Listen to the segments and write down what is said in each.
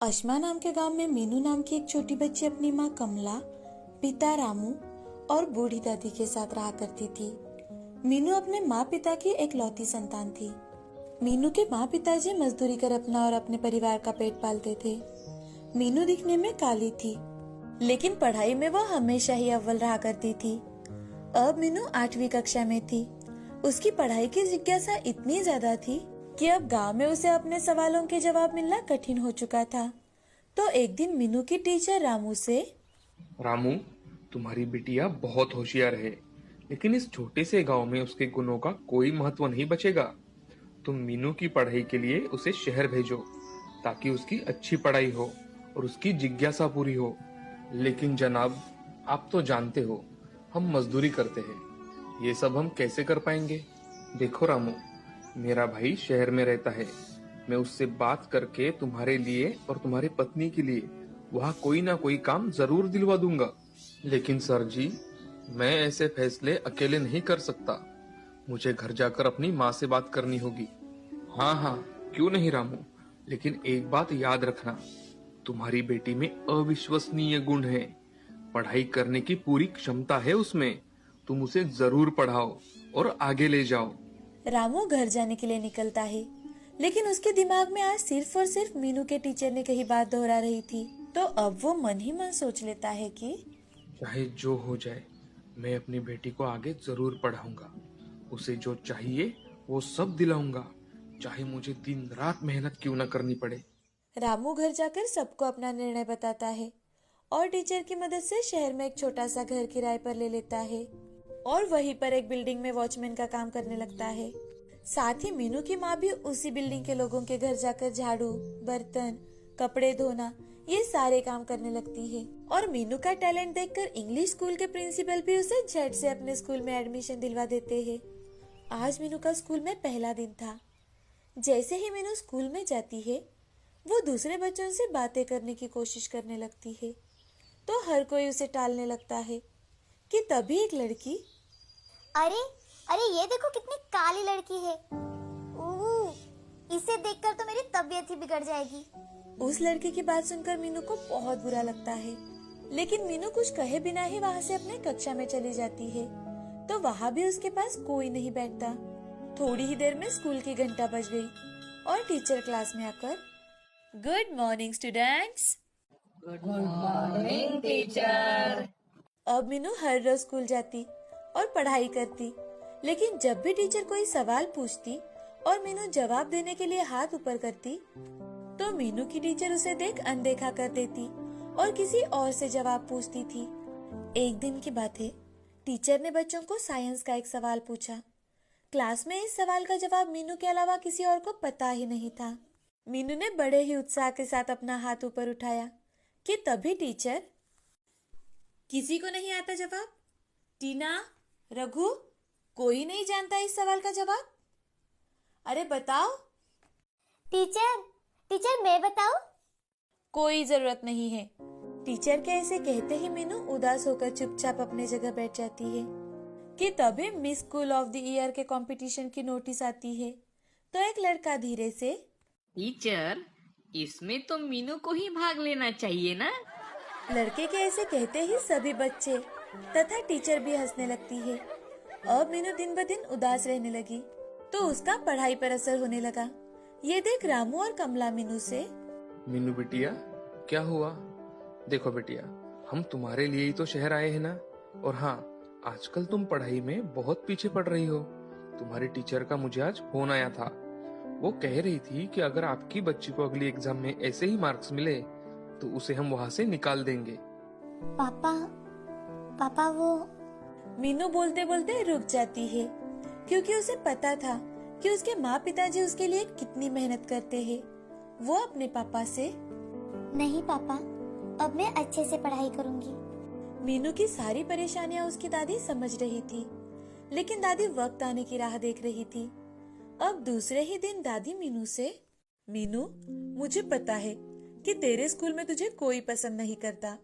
अश्मा नाम के गांव में मीनू नाम की एक छोटी बच्ची अपनी माँ कमला, पिता रामू और बूढ़ी दादी के साथ रहा करती थी। मीनू अपने माँ पिता की एकलौती संतान थी। मीनू के माँ पिताजी मजदूरी कर अपना और अपने परिवार का पेट पालते थे। मीनू दिखने में काली थी, लेकिन पढ़ाई में वो हमेशा ही अव्वल रहा करती थी। अब मीनू 8वीं कक्षा में थी। उसकी पढ़ाई की जिज्ञासा इतनी ज्यादा थी कि अब गांव में उसे अपने सवालों के जवाब मिलना कठिन हो चुका था। तो एक दिन मीनू की टीचर रामू से, रामू, तुम्हारी बिटिया बहुत होशियार है, लेकिन इस छोटे से गांव में उसके गुणों का कोई महत्व नहीं बचेगा। तुम मीनू की पढ़ाई के लिए उसे शहर भेजो, ताकि उसकी अच्छी पढ़ाई हो और उसकी जिज्ञासा पूरी हो। लेकिन जनाब, आप तो जानते हो, हम मजदूरी करते हैं, ये सब हम कैसे कर पाएंगे? देखो रामू, मेरा भाई शहर में रहता है। मैं उससे बात करके तुम्हारे लिए और तुम्हारी पत्नी के लिए वहाँ कोई ना कोई काम जरूर दिलवा दूंगा। लेकिन सर जी, मैं ऐसे फैसले अकेले नहीं कर सकता। मुझे घर जाकर अपनी माँ से बात करनी होगी। हाँ हाँ, क्यों नहीं रामू, लेकिन एक बात याद रखना, तुम्हारी बेटी में अविश्वसनीय गुण है। पढ़ाई करने की पूरी क्षमता है उसमें। तुम उसे जरूर पढ़ाओ और आगे ले जाओ। रामू घर जाने के लिए निकलता है, लेकिन उसके दिमाग में आज सिर्फ और सिर्फ मीनू के टीचर ने कही बात दोहरा रही थी। तो अब वो मन ही मन सोच लेता है कि चाहे जो हो जाए, मैं अपनी बेटी को आगे जरूर पढ़ाऊंगा। उसे जो चाहिए वो सब दिलाऊंगा, चाहे मुझे दिन रात मेहनत क्यों न करनी पड़े। रामू घर जाकर सबको अपना निर्णय बताता है और टीचर की मदद से शहर में एक छोटा सा घर किराए पर ले लेता है और वहीं पर एक बिल्डिंग में वॉचमैन का काम करने लगता है। साथ ही मीनू की माँ भी उसी बिल्डिंग के लोगों के घर जाकर झाड़ू, बर्तन, कपड़े धोना, ये सारे काम करने लगती है। और मीनू का टैलेंट देखकर इंग्लिश स्कूल के प्रिंसिपल भी उसे झट से अपने स्कूल में एडमिशन दिलवा देते हैं। आज मीनू का स्कूल में पहला दिन था। जैसे ही मीनू स्कूल में जाती है, वो दूसरे बच्चों से बातें करने की कोशिश करने लगती है, तो हर कोई उसे टालने लगता है कि तभी एक लड़की, अरे अरे ये देखो कितनी काली लड़की है। इसे देखकर तो मेरी तबीयत ही बिगड़ जाएगी। उस लड़की की बात सुनकर मीनू को बहुत बुरा लगता है, लेकिन मीनू कुछ कहे बिना ही वहाँ से अपने कक्षा में चली जाती है। तो वहाँ भी उसके पास कोई नहीं बैठता। थोड़ी ही देर में स्कूल की घंटा बज गई और टीचर क्लास में आकर, good morning students. Good morning teacher. अब मीनू हर रोज स्कूल जाती और पढ़ाई करती, लेकिन जब भी टीचर कोई सवाल पूछती और मीनू जवाब देने के लिए हाथ ऊपर करती, तो मीनू की टीचर उसे देख अनदेखा कर देती और किसी और से जवाब पूछती थी। एक दिन की बात है, टीचर ने बच्चों को साइंस का एक सवाल पूछा। क्लास में इस सवाल का जवाब मीनू के अलावा किसी और को पता ही नहीं था। मीनू ने बड़े ही उत्साह के साथ अपना हाथ ऊपर उठाया कि तभी टीचर, किसी को नहीं आता जवाब? टीना, रघु, कोई नहीं जानता इस सवाल का जवाब? अरे बताओ। टीचर टीचर मैं बताऊं? कोई जरूरत नहीं है। टीचर के ऐसे कहते ही मीनू उदास होकर चुपचाप अपने जगह बैठ जाती है कि तभी miss school of the year के कंपटीशन की नोटिस आती है। तो एक लड़का धीरे से, टीचर, इसमें तो मीनू को ही भाग लेना चाहिए ना? लड़के के ऐसे कहते ही सभी बच्चे तथा टीचर भी हंसने लगती है। अब मीनू दिन ब दिन उदास रहने लगी, तो उसका पढ़ाई पर असर होने लगा। ये देख रामू और कमला मीनू से, मीनू बिटिया, क्या हुआ? देखो बिटिया, हम तुम्हारे लिए ही तो शहर आए हैं ना। और हाँ, आजकल तुम पढ़ाई में बहुत पीछे पड़ रही हो। तुम्हारी टीचर का मुझे आज फोन आया था। वो कह रही थी कि अगर आपकी बच्ची को अगली एग्जाम में ऐसे ही मार्क्स मिले तो उसे हम वहाँ से निकाल देंगे। पापा पापा वो मीनू बोलते बोलते रुक जाती है, क्योंकि उसे पता था कि उसके माँ पिताजी उसके लिए कितनी मेहनत करते हैं। वो अपने पापा से, नहीं पापा, अब मैं अच्छे से पढ़ाई करूंगी। मीनू की सारी परेशानियां उसकी दादी समझ रही थी, लेकिन दादी वक्त आने की राह देख रही थी। अब दूसरे ही दिन दादी मीनू से, मीनू, मुझे पता है कि तेरे स्कूल में तुझे कोई पसंद नहीं करता।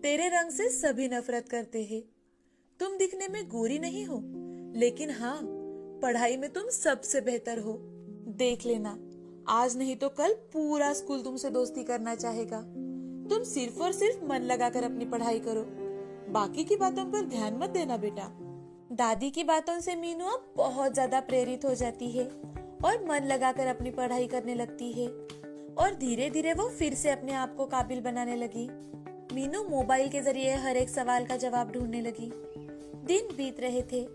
तेरे रंग से सभी नफरत करते हैं। तुम दिखने में गोरी नहीं हो, लेकिन हाँ, पढ़ाई में तुम सबसे बेहतर हो। देख लेना, आज नहीं तो कल पूरा स्कूल तुमसे दोस्ती करना चाहेगा। तुम सिर्फ और सिर्फ मन लगाकर अपनी पढ़ाई करो, बाकी की बातों पर ध्यान मत देना बेटा। दादी की बातों से मीनू अब बहुत ज्यादा प्रेरित हो जाती है और मन लगाकर अपनी पढ़ाई करने लगती है और धीरे धीरे वो फिर से अपने आप को काबिल बनाने लगी। मीनू मोबाइल के जरिए हर एक सवाल का जवाब ढूंढने लगी। दिन बीत रहे थे,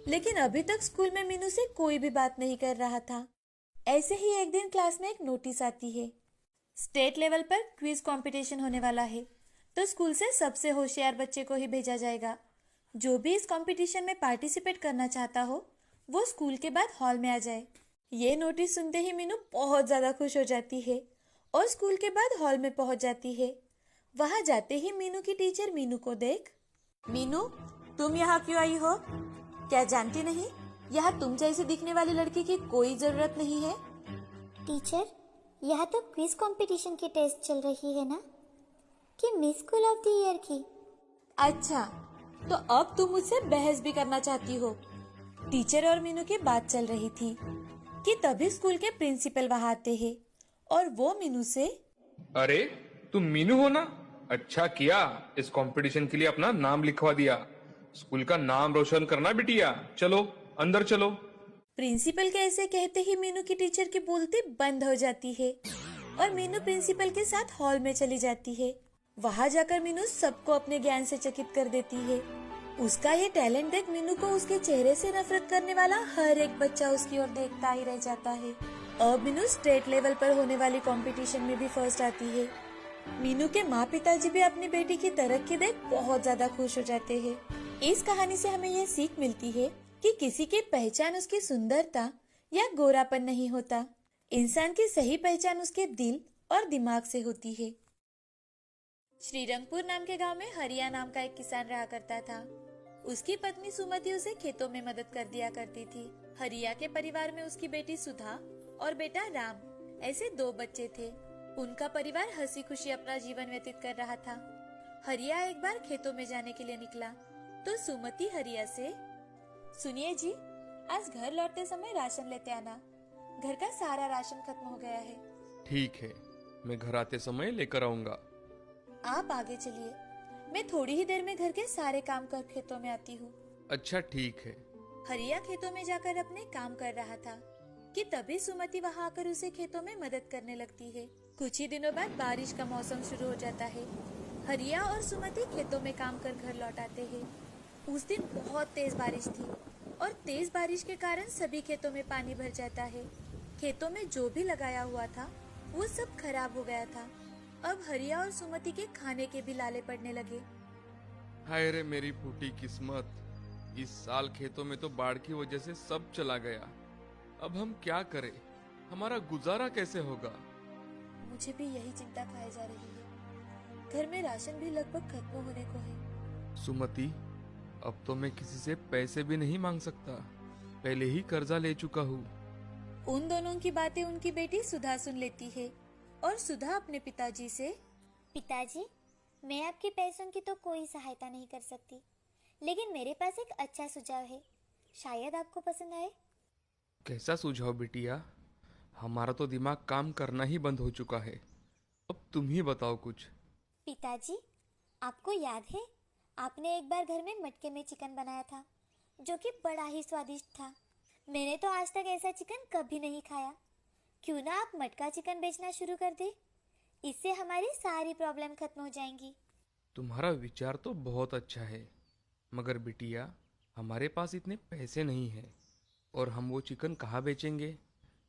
लेकिन अभी तक स्कूल में मीनू से कोई भी बात नहीं कर रहा था। ऐसे ही एक दिन क्लास में एक नोटिस आती है, स्टेट लेवल पर क्विज कंपटीशन होने वाला है, तो स्कूल से सबसे होशियार बच्चे को ही भेजा जाएगा। जो भी इस कंपटीशन में पार्टिसिपेट करना चाहता हो वो स्कूल के बाद हॉल में आ जाए। ये नोटिस सुनते ही मीनू बहुत ज्यादा खुश हो जाती है और स्कूल के बाद हॉल में पहुंच जाती है। वहां जाते ही मीनू की टीचर मीनू को देख, मीनू तुम यहाँ क्यों आई हो? क्या जानती नहीं यहाँ तुम जैसी दिखने वाली लड़की की कोई जरूरत नहीं है। टीचर, यहाँ तो क्विज कंपटीशन की टेस्ट चल रही है ना, कि miss school of the year की। अच्छा, तो अब तुम मुझसे बहस भी करना चाहती हो। टीचर और मीनू की बात चल रही थी कि तभी स्कूल के प्रिंसिपल वहां आते हैं और वो मीनू से, अरे तुम मीनू हो ना? अच्छा किया, इस कंपटीशन के लिए अपना नाम लिखवा दिया। स्कूल का नाम रोशन करना बिटिया। चलो अंदर चलो। प्रिंसिपल के ऐसे कहते ही मीनू की टीचर की बोलती बंद हो जाती है और मीनू प्रिंसिपल के साथ हॉल में चली जाती है। वहां जाकर मीनू सबको अपने ज्ञान से चकित कर देती है। उसका ये टैलेंट देख मीनू को उसके चेहरे से नफरत करने वाला हर एक बच्चा उसकी ओर देखता ही रह जाता है। अब मीनू स्टेट लेवल पर होने वाली कंपटीशन में भी फर्स्ट आती है। मीनू के माँ पिताजी भी अपनी बेटी की तरक्की देख बहुत ज्यादा खुश हो जाते हैं। इस कहानी से हमें यह सीख मिलती है कि किसी की पहचान उसकी सुंदरता या गोरापन नहीं होता, इंसान की सही पहचान उसके दिल और दिमाग से होती है। श्रीरंगपुर नाम के गांव में हरिया नाम का एक किसान रहा करता था। उसकी पत्नी सुमति उसे खेतों में मदद कर दिया करती थी। हरिया के परिवार में उसकी बेटी सुधा और बेटा राम, ऐसे 2 बच्चे थे। उनका परिवार हंसी खुशी अपना जीवन व्यतीत कर रहा था। हरिया एक बार खेतों में जाने के लिए निकला तो सुमति हरिया से, सुनिए जी, आज घर लौटते समय राशन लेते आना, घर का सारा राशन खत्म हो गया है। ठीक है, मैं घर आते समय लेकर आऊंगा। आप आगे चलिए, मैं थोड़ी ही देर में घर के सारे काम कर खेतों में आती हूँ। अच्छा ठीक है। हरिया खेतों में जाकर अपने काम कर रहा था कि तभी सुमति वहां आकर उसे खेतों में मदद करने लगती है। कुछ ही दिनों बाद बारिश का मौसम शुरू हो जाता है। हरिया और सुमति खेतों में काम कर घर लौट आते हैं। उस दिन बहुत तेज बारिश थी और तेज बारिश के कारण सभी खेतों में पानी भर जाता है। खेतों में जो भी लगाया हुआ था वो सब खराब हो गया था। अब हरिया और सुमति के खाने के भी लाले पड़ने लगे। हाय रे मेरी फूटी किस्मत, इस साल खेतों में तो बाढ़ की वजह से सब चला गया। अब हम क्या करें? हमारा गुजारा कैसे होगा? मुझे भी यही चिंता खाए जा रही है। घर में राशन भी लगभग खत्म होने को है। सुमति, अब तो मैं किसी से पैसे भी नहीं मांग सकता, पहले ही कर्जा ले चुका हूँ। उन दोनों की बातें उनकी बेटी सुधा सुन लेती है और सुधा अपने पिताजी से, पिताजी, मैं आपके पैसों की तो कोई सहायता नहीं कर सकती, लेकिन मेरे पास एक अच्छा सुझाव है, शायद आपको पसंद आए। कैसा सुझाव बिटिया? हमारा तो दिमाग काम करना ही बंद हो चुका है, अब तुम ही बताओ कुछ। पिताजी, आपको याद है आपने एक बार घर में मटके में चिकन बनाया था, जो कि बड़ा ही स्वादिष्ट था। मैंने तो आज तक ऐसा चिकन कभी नहीं खाया। क्यों ना आप मटका चिकन बेचना शुरू कर दे, इससे हमारी सारी प्रॉब्लम खत्म हो जाएंगी। तुम्हारा विचार तो बहुत अच्छा है, मगर बिटिया हमारे पास इतने पैसे नहीं हैं और हम वो चिकन कहाँ बेचेंगे?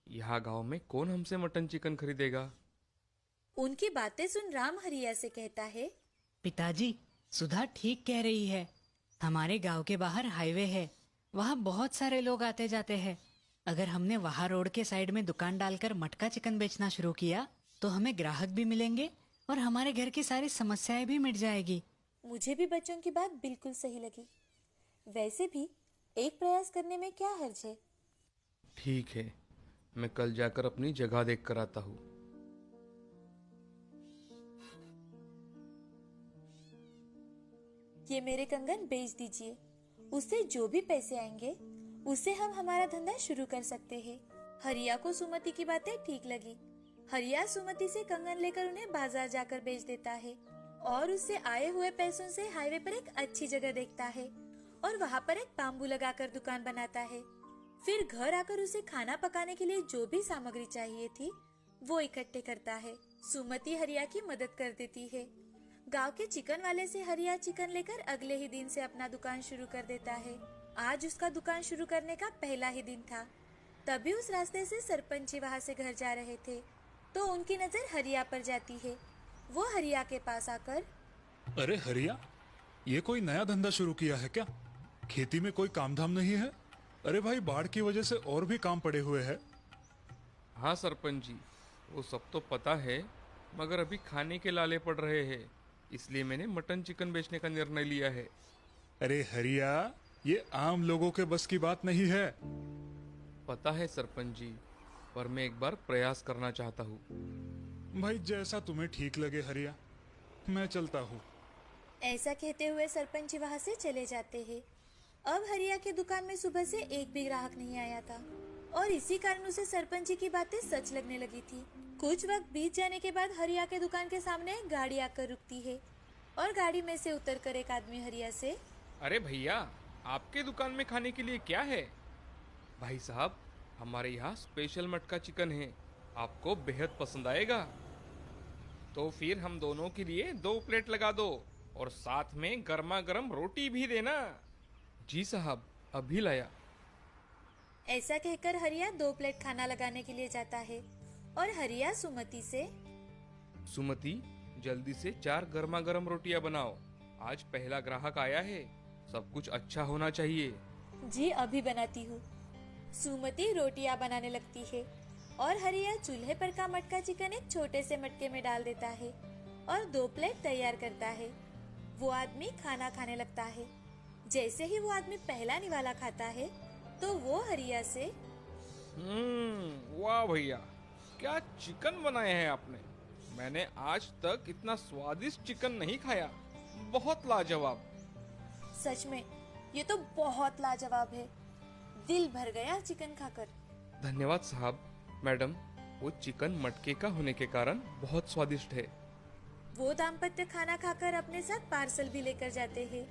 यहाँ गांव में कौन हमसे मटन चिकन खरीदेगा? उनकी बातें सुन राम हरिया से कहता है, पिताजी, सुधा ठीक कह रही है। हमारे गांव के बाहर हाईवे है, वहाँ बहुत सारे लोग आते जाते हैं। अगर हमने वहाँ रोड के साइड में दुकान डालकर मटका चिकन बेचना शुरू किया तो हमें ग्राहक भी मिलेंगे और हमारे घर की सारी समस्याएं भी मिट जाएगी। मुझे भी बच्चों की बात बिल्कुल सही लगी। वैसे भी एक प्रयास करने में क्या हर्ज है। ठीक है, मैं कल जाकर अपनी जगह देख कर आता हूँ। ये मेरे कंगन बेच दीजिए, उससे जो भी पैसे आएंगे उससे हम हमारा धंधा शुरू कर सकते हैं। हरिया को सुमति की बातें ठीक लगी। हरिया सुमति से कंगन लेकर उन्हें बाजार जाकर बेच देता है और उससे आए हुए पैसों से हाईवे पर एक अच्छी जगह देखता है और वहाँ पर एक बाम्बू लगाकर दुकान बनाता है। फिर घर आकर उसे खाना पकाने के लिए जो भी सामग्री चाहिए थी वो इकट्ठे करता है। सुमति हरिया की मदद कर देती है। गांव के चिकन वाले से हरिया चिकन लेकर अगले ही दिन से अपना दुकान शुरू कर देता है। आज उसका दुकान शुरू करने का पहला ही दिन था। तभी उस रास्ते से सरपंच जी वहाँ से घर जा रहे थे तो उनकी नजर हरिया पर जाती है। वो हरिया के पास आकर, अरे हरिया, ये कोई नया धंधा शुरू किया है क्या? खेती में कोई काम धाम नहीं है? अरे भाई, बाढ़ की वजह से और भी काम पड़े हुए हैं। हाँ सरपंच जी, वो सब तो पता है, मगर अभी खाने के लाले पड़ रहे हैं, इसलिए मैंने मटन चिकन बेचने का निर्णय लिया है। अरे हरिया, ये आम लोगों के बस की बात नहीं है। पता है सरपंच जी, पर मैं एक बार प्रयास करना चाहता हूँ। भाई जैसा तुम्हें ठीक लगे हरिया, मैं चलता हूँ। ऐसा कहते हुए सरपंच जी वहाँ से चले जाते हैं। अब हरिया की दुकान में सुबह से एक भी ग्राहक नहीं आया था और इसी कारण उसे सरपंच जी की बातें सच लगने लगी थी। कुछ वक्त बीत जाने के बाद हरिया के दुकान के सामने एक गाड़ी आकर रुकती है और गाड़ी में से उतरकर एक आदमी हरिया से, अरे भैया, आपके दुकान में खाने के लिए क्या है? भाई साहब, हमारे यहाँ स्पेशल मटका चिकन है, आपको बेहद पसंद आएगा। तो फिर हम दोनों के लिए 2 प्लेट लगा दो और साथ में गर्मा गर्म रोटी भी देना। जी साहब, अभी लाया। ऐसा कहकर हरिया 2 प्लेट खाना लगाने के लिए जाता है और हरिया सुमति से, सुमति, जल्दी से 4 गर्मा गर्म रोटियां बनाओ, आज पहला ग्राहक आया है, सब कुछ अच्छा होना चाहिए। जी अभी बनाती हूँ। सुमति रोटियां बनाने लगती है और हरिया चूल्हे पर का मटका चिकन एक छोटे से मटके में डाल देता है और 2 प्लेट तैयार करता है। वो आदमी खाना खाने लगता है। जैसे ही वो आदमी पहला निवाला खाता है तो वो हरिया से, वाह भैया, क्या चिकन बनाए हैं आपने। मैंने आज तक इतना स्वादिष्ट चिकन नहीं खाया, बहुत लाजवाब। सच में ये तो बहुत लाजवाब है, दिल भर गया चिकन खाकर। धन्यवाद साहब। मैडम, वो चिकन मटके का होने के कारण बहुत स्वादिष्ट है। वो दाम्पत्य खाना खाकर अपने साथ पार्सल भी लेकर जाते हैं।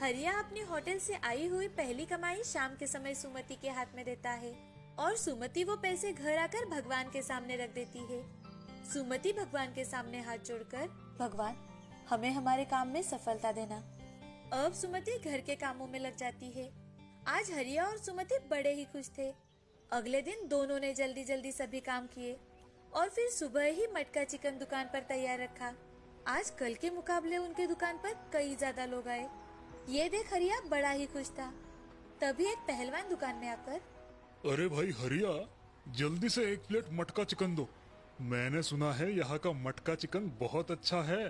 हरिया अपनी होटल से आई हुई पहली कमाई शाम के समय सुमति के हाथ में देता है और सुमति वो पैसे घर आकर भगवान के सामने रख देती है। सुमति भगवान के सामने हाथ जोड़कर, भगवान हमें हमारे काम में सफलता देना। अब सुमति घर के कामों में लग जाती है। आज हरिया और सुमति बड़े ही खुश थे। अगले दिन दोनों ने जल्दी जल्दी सभी काम किए और फिर सुबह ही मटका चिकन दुकान पर तैयार रखा। आज कल के मुकाबले उनके दुकान पर कई ज्यादा लोग आए। ये देख हरिया बड़ा ही खुश था। तभी एक पहलवान दुकान में आकर, अरे भाई हरिया, जल्दी से 1 प्लेट मटका चिकन दो। मैंने सुना है यहाँ का मटका चिकन बहुत अच्छा है।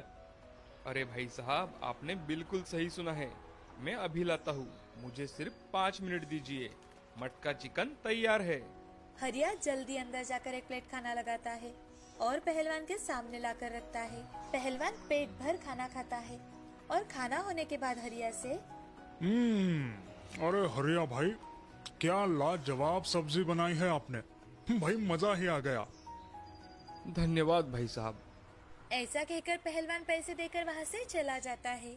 अरे भाई साहब, आपने बिल्कुल सही सुना है, मैं अभी लाता हूँ, मुझे सिर्फ 5 मिनट दीजिए, मटका चिकन तैयार है। हरिया जल्दी अंदर जाकर 1 प्लेट खाना लगाता है और पहलवान के सामने लाकर रखता है। पहलवान पेट भर खाना खाता है और खाना होने के बाद हरिया से, अरे हरिया भाई, क्या लाजवाब सब्जी बनाई है आपने, भाई मजा ही आ गया। धन्यवाद भाई साहब। ऐसा कहकर पहलवान पैसे देकर वहाँ से चला जाता है।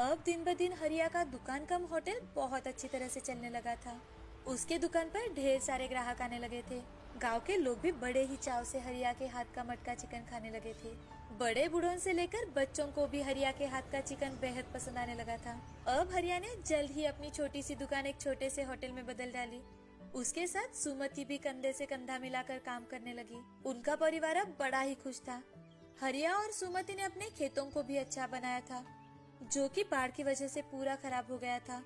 अब दिन ब दिन हरिया का दुकान कम होटल बहुत अच्छी तरह से चलने लगा था। उसके दुकान पर ढेर सारे ग्राहक आने लगे थे। गांव के लोग भी बड़े ही चाव से हरिया के हाथ का मटका चिकन खाने लगे थे। बड़े बूढ़ों से लेकर बच्चों को भी हरिया के हाथ का चिकन बेहद पसंद आने लगा था। अब हरिया ने जल्द ही अपनी छोटी सी दुकान एक छोटे से होटल में बदल डाली। उसके साथ सुमति भी कंधे से कंधा मिलाकर काम करने लगी। उनका परिवार अब बड़ा ही खुश था। हरिया और सुमति ने अपने खेतों को भी अच्छा बनाया था, जो कि बाढ़ की वजह से पूरा खराब हो गया था।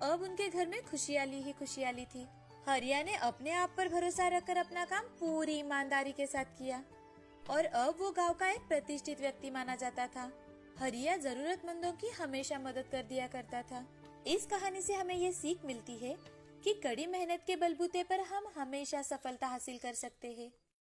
अब उनके घर में खुशहाली ही खुशहाली थी। हरिया ने अपने आप पर भरोसा रखकर अपना काम पूरी ईमानदारी के साथ किया और अब वो गांव का एक प्रतिष्ठित व्यक्ति माना जाता था। हरिया जरूरतमंदों की हमेशा मदद कर दिया करता था। इस कहानी से हमें ये सीख मिलती है कि कड़ी मेहनत के बलबूते पर हम हमेशा सफलता हासिल कर सकते हैं।